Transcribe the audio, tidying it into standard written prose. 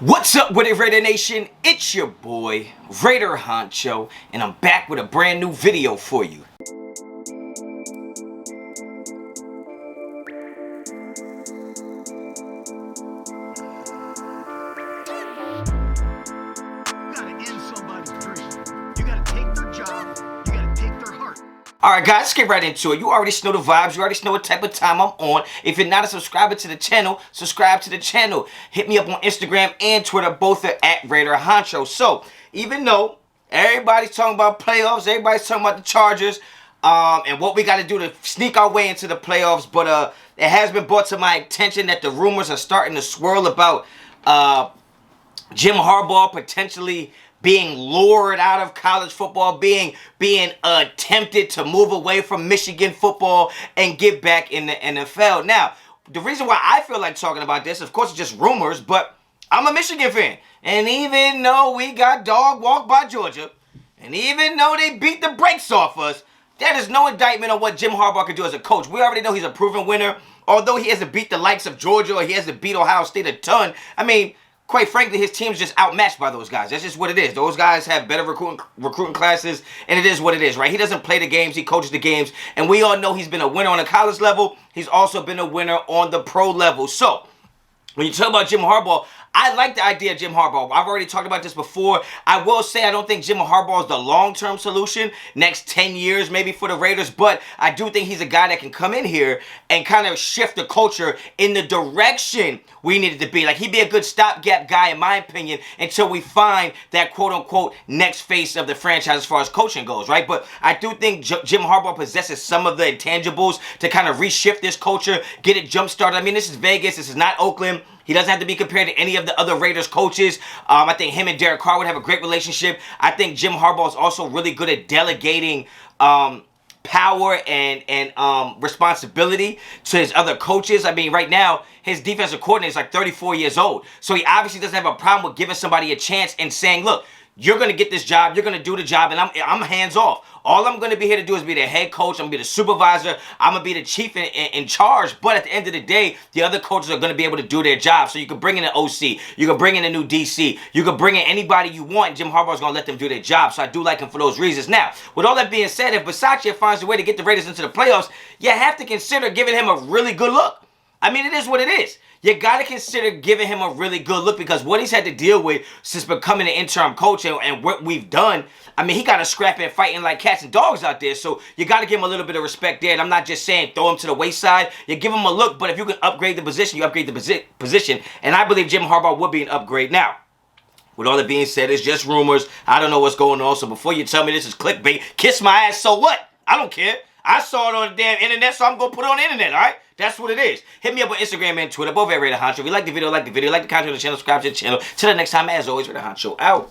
What's up with it, Raider Nation? It's your boy, Raider Honcho, and I'm back with a brand new video for you. Alright guys, let's get right into it. You already know the vibes. You already know what type of time I'm on. If you're not a subscriber to the channel, subscribe to the channel. Hit me up on Instagram and Twitter. Both are at Raider Honcho. So, even though everybody's talking about playoffs, everybody's talking about the Chargers, and what we got to do to sneak our way into the playoffs, but it has been brought to my attention that the rumors are starting to swirl about Jim Harbaugh potentially being lured out of college football, being attempted to move away from Michigan football and get back in the NFL. Now, the reason why I feel like talking about this, of course, it's just rumors, but I'm a Michigan fan. And even though we got dog walked by Georgia, and even though they beat the brakes off us, that is no indictment on what Jim Harbaugh can do as a coach. We already know he's a proven winner. Although he hasn't beat the likes of Georgia or he hasn't beat Ohio State a ton, I mean, quite frankly, his team's just outmatched by those guys. That's just what it is. Those guys have better recruiting classes, and it is what it is, right? He doesn't play the games. He coaches the games, and we all know he's been a winner on the college level. He's also been a winner on the pro level. So, when you talk about Jim Harbaugh, I like the idea of Jim Harbaugh. I've already talked about this before. I will say I don't think Jim Harbaugh is the long-term solution, next 10 years maybe for the Raiders, but I do think he's a guy that can come in here and kind of shift the culture in the direction we needed to be. Like, he'd be a good stopgap guy, in my opinion, until we find that quote-unquote next face of the franchise as far as coaching goes, right? But I do think Jim Harbaugh possesses some of the intangibles to kind of reshift this culture, get it jump-started. I mean, this is Vegas. This is not Oakland. He doesn't have to be compared to any of the other Raiders coaches. I think him and Derek Carr would have a great relationship. I think Jim Harbaugh is also really good at delegating power and responsibility to his other coaches. I mean, right now, his defensive coordinator is like 34 years old. So he obviously doesn't have a problem with giving somebody a chance and saying, look, you're going to get this job, you're going to do the job, and I'm hands off. All I'm going to be here to do is be the head coach, I'm going to be the supervisor, I'm going to be the chief in charge, but at the end of the day, the other coaches are going to be able to do their job. So you can bring in an OC, you can bring in a new DC, you can bring in anybody you want, and Jim Harbaugh is going to let them do their job. So I do like him for those reasons. Now, with all that being said, if Bisaccia finds a way to get the Raiders into the playoffs, you have to consider giving him a really good look. I mean, it is what it is. You got to consider giving him a really good look because what he's had to deal with since becoming an interim coach and what we've done, I mean, he got to scrap and fighting like cats and dogs out there. So you got to give him a little bit of respect there. And I'm not just saying throw him to the wayside. You give him a look, but if you can upgrade the position, you upgrade the position. And I believe Jim Harbaugh would be an upgrade. Now, with all that being said, it's just rumors. I don't know what's going on. So before you tell me this is clickbait, kiss my ass, so what? I don't care. I saw it on the damn internet, so I'm going to put it on the internet, all right? That's what it is. Hit me up on Instagram and Twitter, both at Raider Honcho. If you like the video, like the content of the channel, subscribe to the channel. Till the next time, as always, Raider Honcho out.